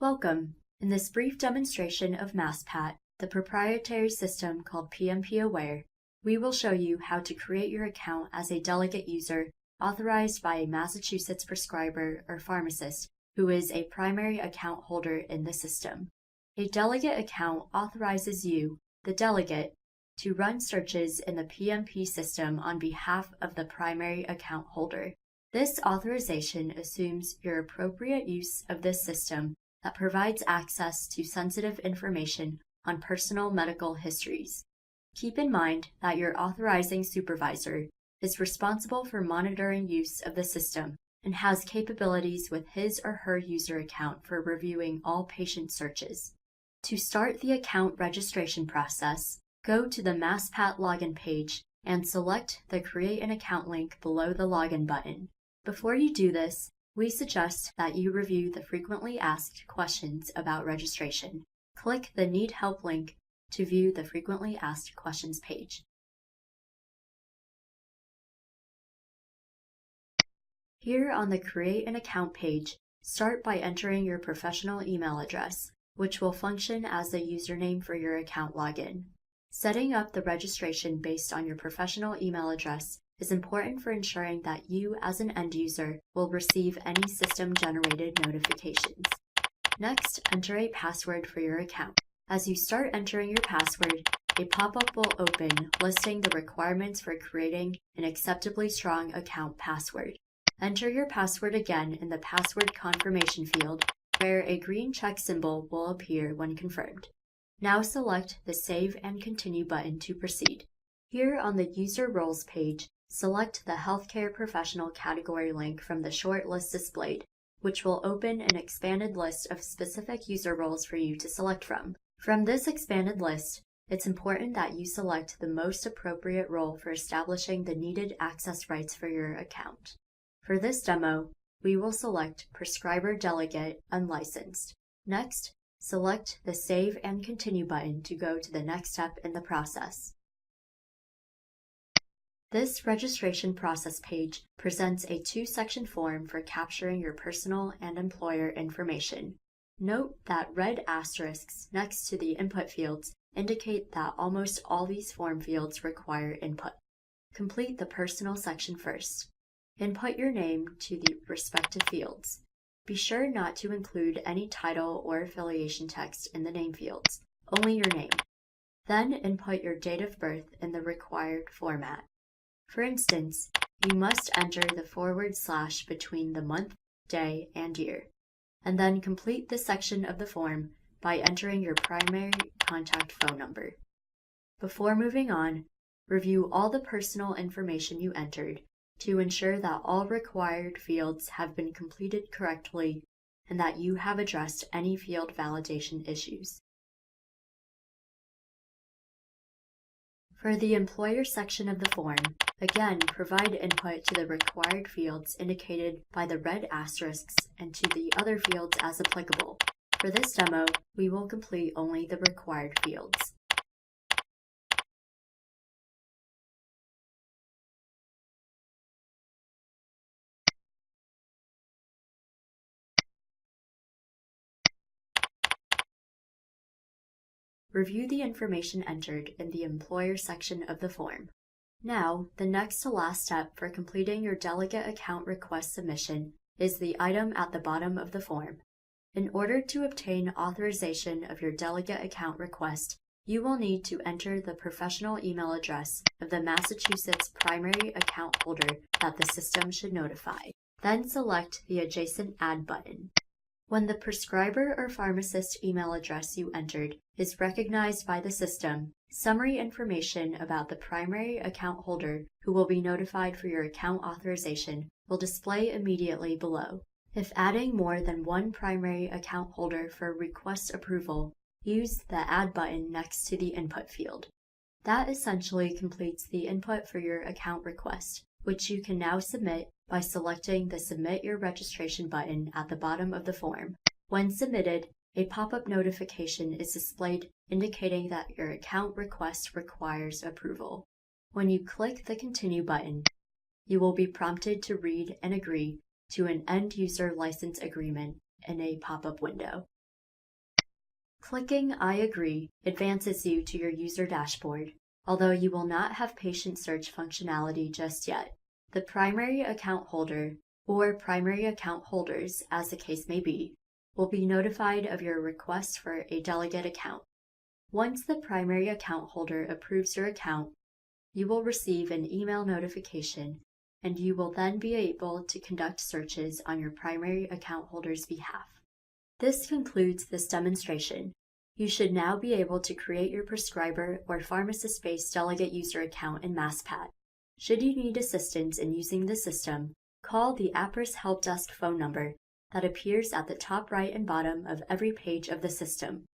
Welcome! In this brief demonstration of MassPAT, the proprietary system called PMP Aware, we will show you how to create your account as a delegate user authorized by a Massachusetts prescriber or pharmacist who is a primary account holder in the system. A delegate account authorizes you, the delegate, to run searches in the PMP system on behalf of the primary account holder. This authorization assumes your appropriate use of this system that provides access to sensitive information on personal medical histories. Keep in mind that your authorizing supervisor is responsible for monitoring use of the system and has capabilities with his or her user account for reviewing all patient searches. To start the account registration process, go to the MassPAT login page and select the Create an Account link below the Login button. Before you do this, we suggest that you review the frequently asked questions about registration. Click the Need Help link to view the frequently asked questions page. Here on the Create an Account page, start by entering your professional email address, which will function as the username for your account login. Setting up the registration based on your professional email address is important for ensuring that you as an end user will receive any system-generated notifications. Next, enter a password for your account. As you start entering your password, a pop-up will open listing the requirements for creating an acceptably strong account password. Enter your password again in the password confirmation field, where a green check symbol will appear when confirmed. Now select the Save and Continue button to proceed. Here on the User Roles page, select the Healthcare Professional category link from the short list displayed, which will open an expanded list of specific user roles for you to select from. From this expanded list, it's important that you select the most appropriate role for establishing the needed access rights for your account. For this demo, we will select Prescriber Delegate Unlicensed. Next, select the Save and Continue button to go to the next step in the process. This registration process page presents a two-section form for capturing your personal and employer information. Note that red asterisks next to the input fields indicate that almost all these form fields require input. Complete the personal section first. Input your name to the respective fields. Be sure not to include any title or affiliation text in the name fields, only your name. Then input your date of birth in the required format. For instance, you must enter the / between the month, day, and year, and then complete this section of the form by entering your primary contact phone number. Before moving on, review all the personal information you entered to ensure that all required fields have been completed correctly and that you have addressed any field validation issues. For the employer section of the form, again provide input to the required fields indicated by the red asterisks and to the other fields as applicable. For this demo, we will complete only the required fields. Review the information entered in the employer section of the form. Now, the next to last step for completing your delegate account request submission is the item at the bottom of the form. In order to obtain authorization of your delegate account request, you will need to enter the professional email address of the Massachusetts primary account holder that the system should notify. Then select the adjacent Add button. When the prescriber or pharmacist email address you entered is recognized by the system, summary information about the primary account holder who will be notified for your account authorization will display immediately below. If adding more than one primary account holder for request approval, use the Add button next to the input field. That essentially completes the input for your account request, which you can now submit by selecting the Submit Your Registration button at the bottom of the form. When submitted, a pop-up notification is displayed indicating that your account request requires approval. When you click the Continue button, you will be prompted to read and agree to an end-user license agreement in a pop-up window. Clicking I agree advances you to your user dashboard, although you will not have patient search functionality just yet. The primary account holder, or primary account holders as the case may be, will be notified of your request for a delegate account. Once the primary account holder approves your account, you will receive an email notification, and you will then be able to conduct searches on your primary account holder's behalf. This concludes this demonstration. You should now be able to create your prescriber or pharmacist-based delegate user account in MassPAT. Should you need assistance in using the system, call the APRIS Help Desk phone number that appears at the top right and bottom of every page of the system.